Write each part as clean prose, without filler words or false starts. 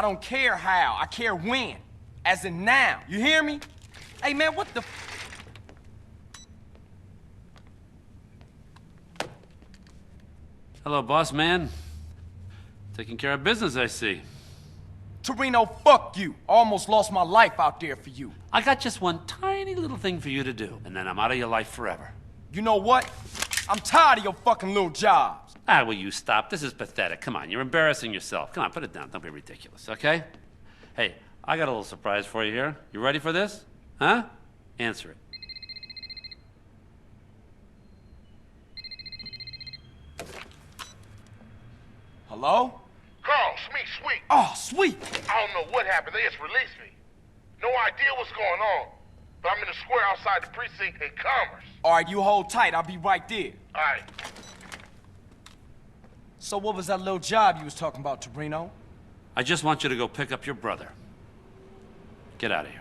I don't care how, I care when. As in now, you hear me? Hey man, what the Hello, boss man. Taking care of business, I see. Torino, fuck you. Almost lost my life out there for you. I got just one tiny little thing for you to do, and then I'm out of your life forever. You know what? I'm tired of your fucking little jobs. Ah, will you stop? This is pathetic. Come on, you're embarrassing yourself. Come on, put it down. Don't be ridiculous, okay? Hey, I got a little surprise for you here. You ready for this? Huh? Answer it. Hello? Carl, Sweet. Oh, sweet. I don't know what happened. They just released me. No idea what's going on. But I'm in the square outside the precinct in Commerce. All right, you hold tight. I'll be right there. All right. So what was that little job you was talking about, Torino? I just want you to go pick up your brother. Get out of here.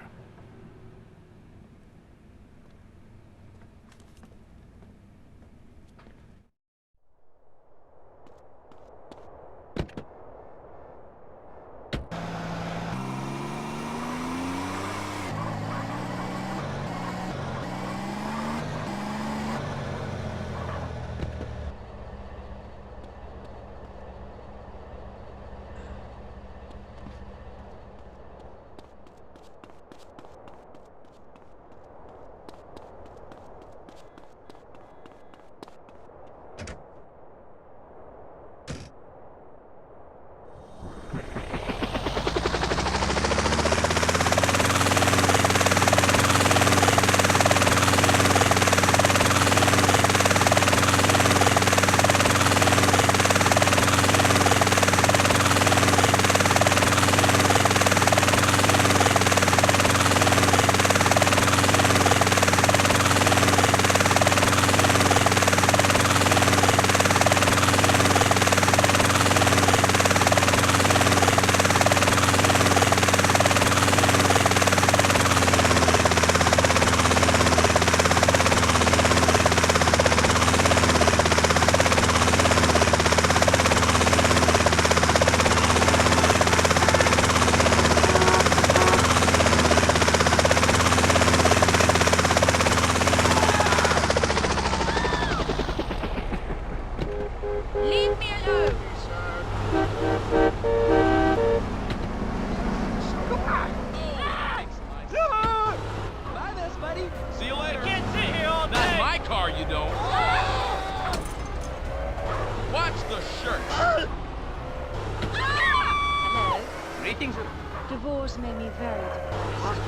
Divorce made me very depressed.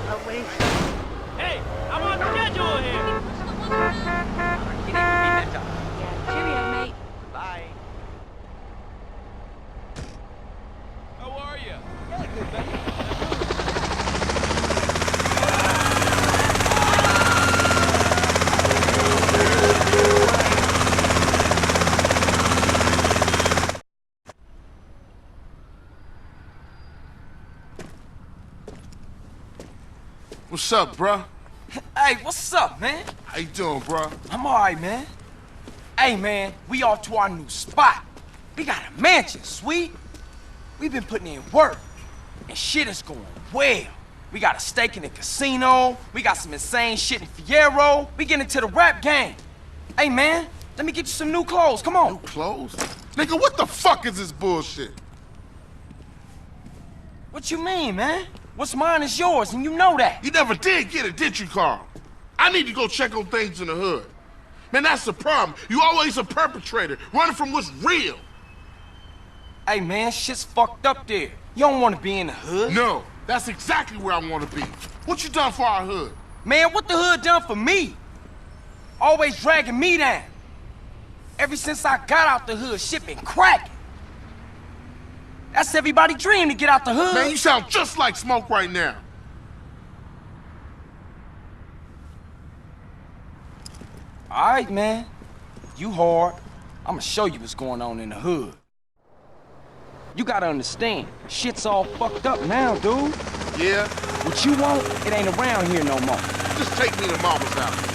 Hey, I'm on schedule here! Yeah, cheerio, mate. Bye. How are you? Yeah, good, buddy. What's up, bruh? Hey, what's up, man? How you doing, bruh? I'm all right, man. Hey, man, we off to our new spot. We got a mansion, sweet. We've been putting in work, and shit is going well. We got a stake in the casino. We got some insane shit in Fierro. We get into the rap game. Hey, man, let me get you some new clothes. Come on. New clothes? Nigga, what the fuck is this bullshit? What you mean, man? What's mine is yours, and you know that. You never did get it, did you, Carl? I need to go check on things in the hood. Man, that's the problem. You always a perpetrator, running from what's real. Hey, man, shit's fucked up there. You don't want to be in the hood. No, that's exactly where I want to be. What you done for our hood? Man, what the hood done for me? Always dragging me down. Ever since I got out the hood, shit been cracking. That's everybody's dream to get out the hood. Man, you sound just like Smoke right now. All right, man. You hard. I'ma show you what's going on in the hood. You gotta understand, shit's all fucked up now, dude. Yeah? What you want, it ain't around here no more. Just take me to Mama's house.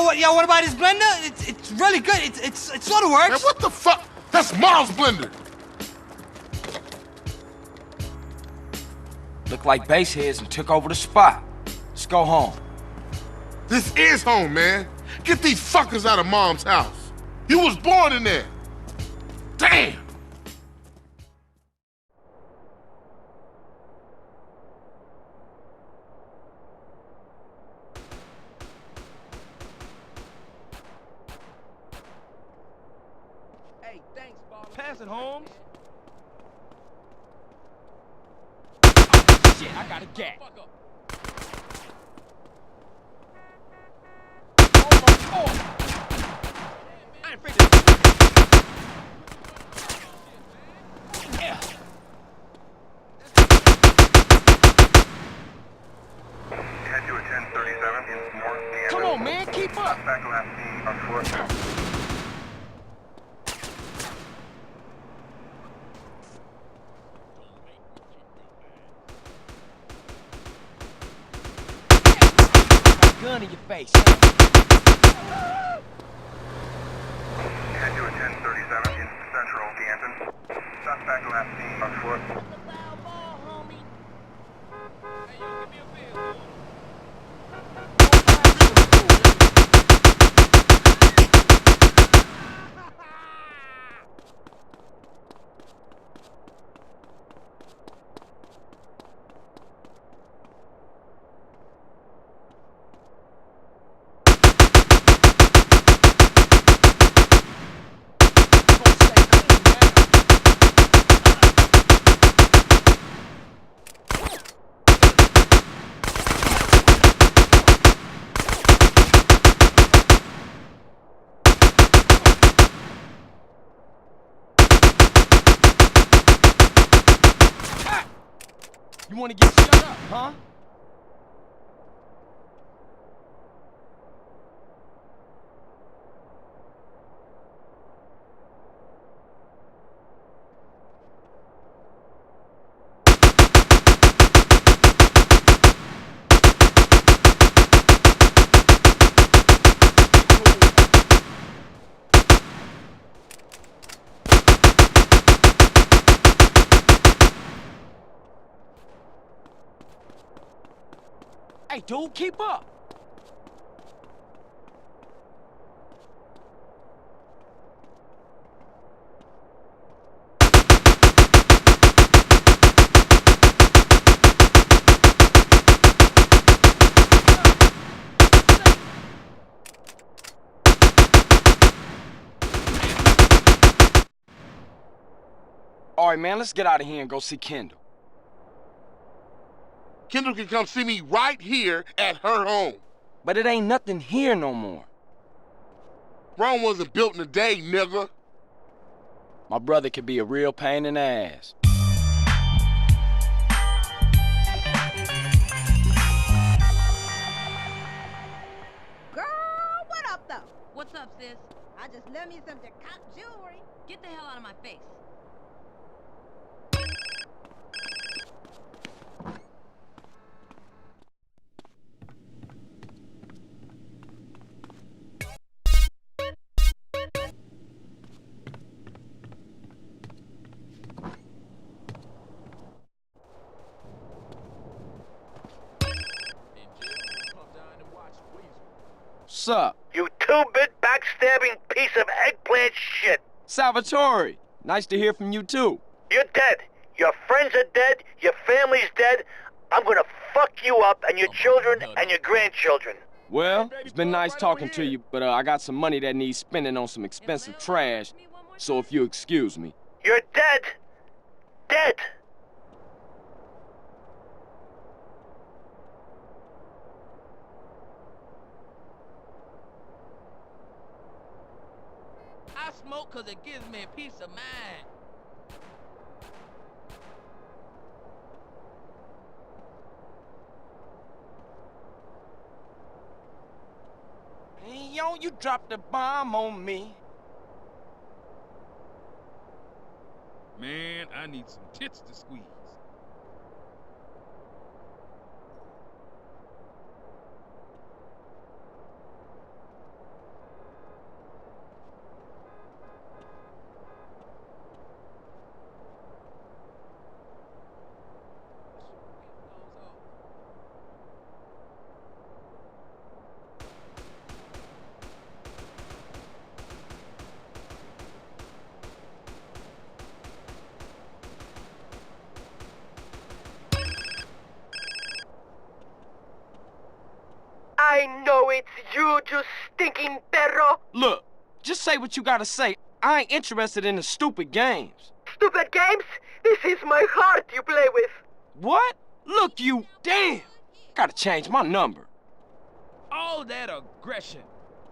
what about his blender? It's really good. It sort of works. Man, what the fuck? That's Ma's blender. Look like baseheads and took over the spot. Let's go home. This is home, man. Get these fuckers out of Mom's house. You was born in there. Damn! Hey, thanks, Bob. Pass it, Holmes. Shit, I got a gag. Fuck up. I ain't afraid to... Yeah. Head to a 1037 in North Kansas. Come on, man, keep up. Back left knee on foot. Gun in your face. Head to a 1037 in Central Kansas. Suspect left knee on foot. Hey, yo, give me a bill. You want to get shut up, huh? Hey, dude, keep up. All right, man, let's get out of here and go see Kendall. Kendall can come see me right here at her home. But it ain't nothing here no more. Rome wasn't built in a day, nigga. My brother could be a real pain in the ass. Girl, what up, though? What's up, sis? I just love me some Jacquard jewelry. Get the hell out of my face. What's up? You two-bit backstabbing piece of eggplant shit! Salvatore, nice to hear from you too. You're dead. Your friends are dead. Your family's dead. I'm gonna fuck you up and your children and your grandchildren. Well, it's been nice talking to you, but I got some money that needs spending on some expensive trash, so if you excuse me. You're dead. Dead. I smoke because it gives me a peace of mind. Hey, yo, you dropped a bomb on me. Man, I need some tits to squeeze. I know it's you stinking perro. Look, just say what you gotta say. I ain't interested in the stupid games. Stupid games? This is my heart you play with. What? Look, you... Damn! Gotta change my number. All that aggression.